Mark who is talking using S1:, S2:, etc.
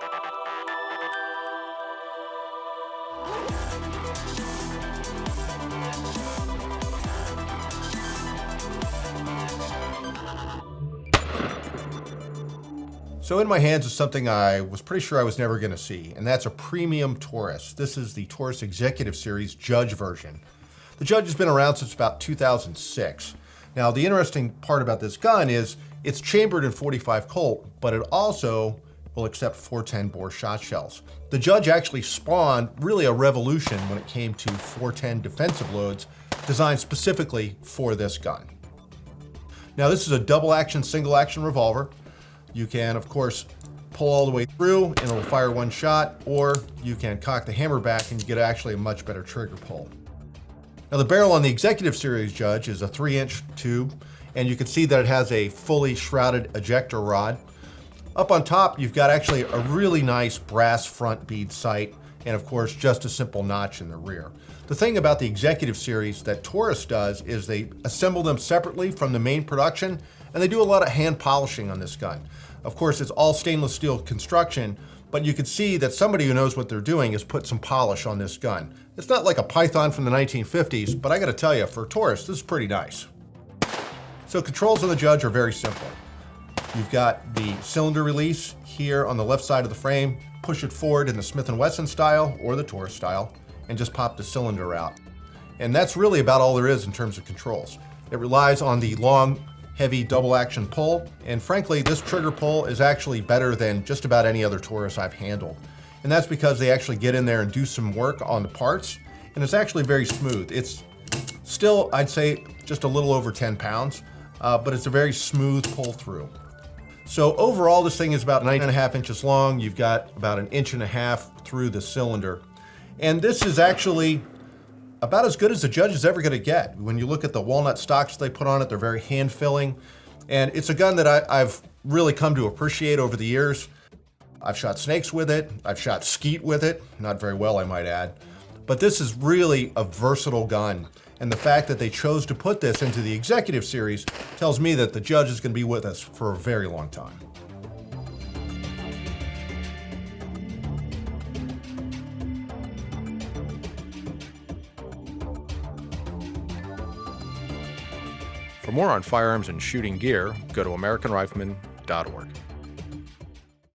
S1: So in my hands is something I was pretty sure I was never going to see, and that's a premium Taurus. This is the Taurus Executive Series Judge version. The Judge has been around since about 2006. Now, the interesting part about this gun is it's chambered in .45 Colt, but it also will accept .410 bore shot shells. The Judge actually spawned really a revolution when it came to .410 defensive loads designed specifically for this gun. Now, this is a double action, single action revolver. You can, of course, pull all the way through and it'll fire one shot, or you can cock the hammer back and you get actually a much better trigger pull. Now, the barrel on the Executive Series Judge is a 3-inch tube, and you can see that it has a fully shrouded ejector rod. Up on top, you've got actually a really nice brass front bead sight, and of course, just a simple notch in the rear. The thing about the Executive Series that Taurus does is they assemble them separately from the main production, and they do a lot of hand polishing on this gun. Of course, it's all stainless steel construction, but you can see that somebody who knows what they're doing has put some polish on this gun. It's not like a Python from the 1950s, but I gotta tell you, for Taurus, this is pretty nice. So controls on the Judge are very simple. You've got the cylinder release here on the left side of the frame. Push it forward in the Smith & Wesson style or the Taurus style, and just pop the cylinder out. And that's really about all there is in terms of controls. It relies on the long, heavy double action pull, and frankly, this trigger pull is actually better than just about any other Taurus I've handled. And that's because they actually get in there and do some work on the parts, and it's actually very smooth. It's still, I'd say, just a little over 10 pounds, but it's a very smooth pull through. So overall, this thing is about 9.5 inches long. You've got about 1.5 inches through the cylinder. And this is actually about as good as the Judge is ever going to get. When you look at the walnut stocks they put on it, they're very hand-filling. And it's a gun that I've really come to appreciate over the years. I've shot snakes with it. I've shot skeet with it. Not very well, I might add. But this is really a versatile gun. And the fact that they chose to put this into the Executive Series tells me that the Judge is going to be with us for a very long time.
S2: For more on firearms and shooting gear, go to AmericanRifleman.org.